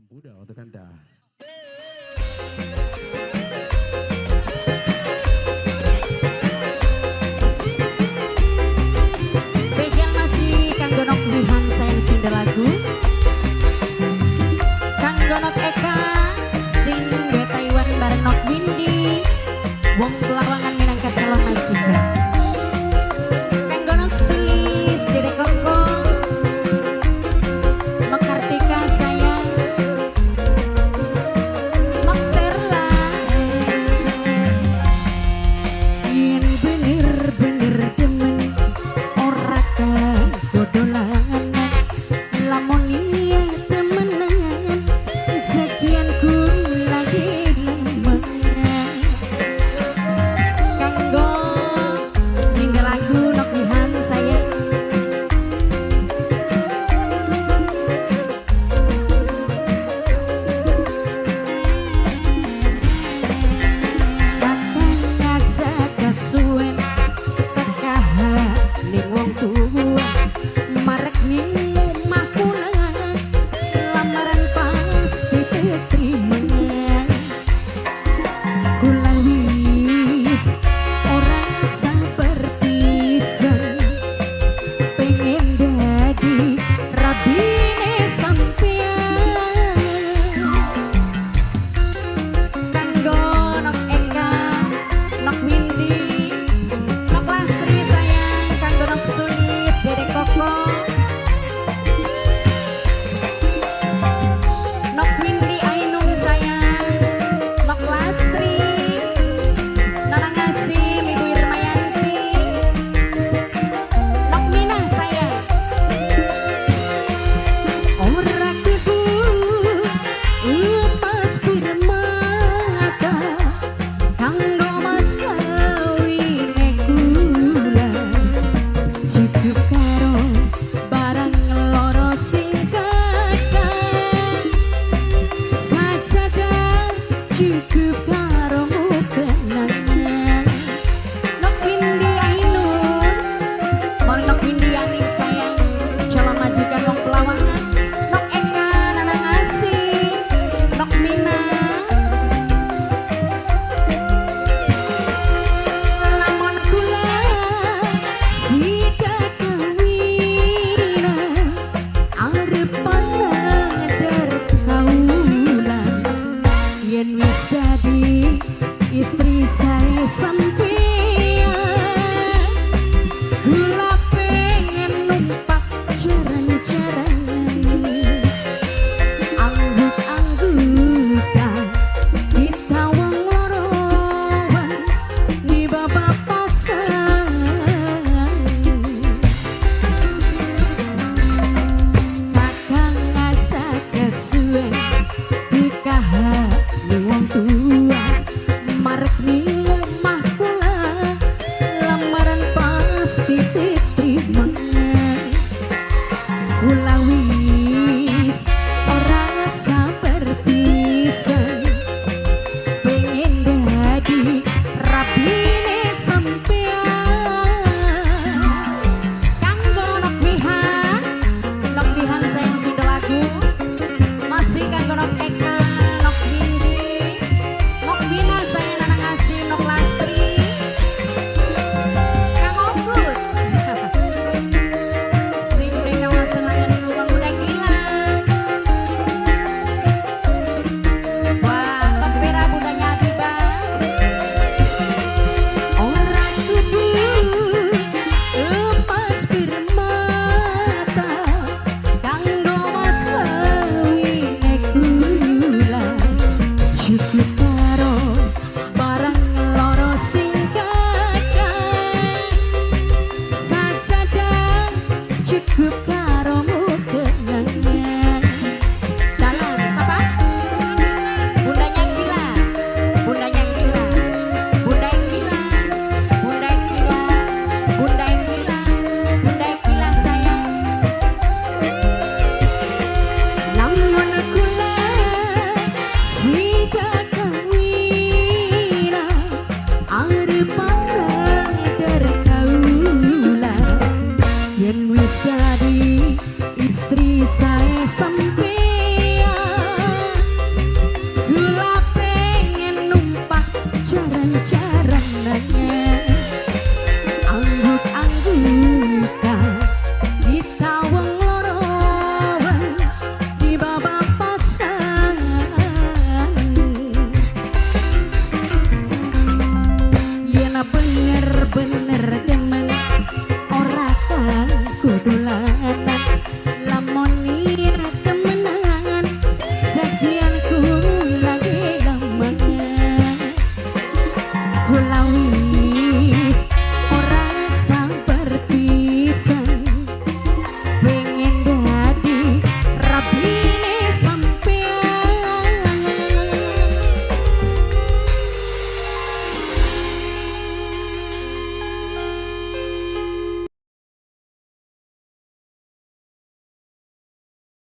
Udah untuk Anda. Spesial masih kanggo nok Wihan sayang sinde lagu. Kanggo nok Eka sing duwe Taiwan bareng nok Windy. Wong Pelawangan Minangkat Salam Majikan. Kanggo nok Sis Dede Koko. Nok Kartika sayang. Nok Serla. Yen bener-bener demen ora kedodolan. Lamun iya temenan sekian ku lagi lemen. Kanggo single lagu nok Wihan sayang. Bakal ngajak kesuwen tekahan ning wong tua marek ning omah kula lamaran pasti diterima kula wis ora sabar pisan pengen dadi rabine sampean. Kanggo nok Eka nok Windy nok Lastri sayang. Kanggo nok Sulis Dede Koko nok Windy Ainun sayang. Nok Lastri Nanang Asim Ibu Irmayanti nok Mina sayang. Ora kudu lepas pirmata kanggo mas kawine kula cukup karo barang loro sing kakak sajadah cukup karo kenangan. Nok Windy Ainun mari nok Windy Ani sayang calon majikan wong Pelawangan. Nok Eka Nanang Asim nok Mina lamun kula sida kawinan arep panandar kaulan yen wis dadi istri saya sampean kula pengen numpak jaran-jaran angguk-anggukan kita wong lorowan di babak pasan. Kakang ngajak kesu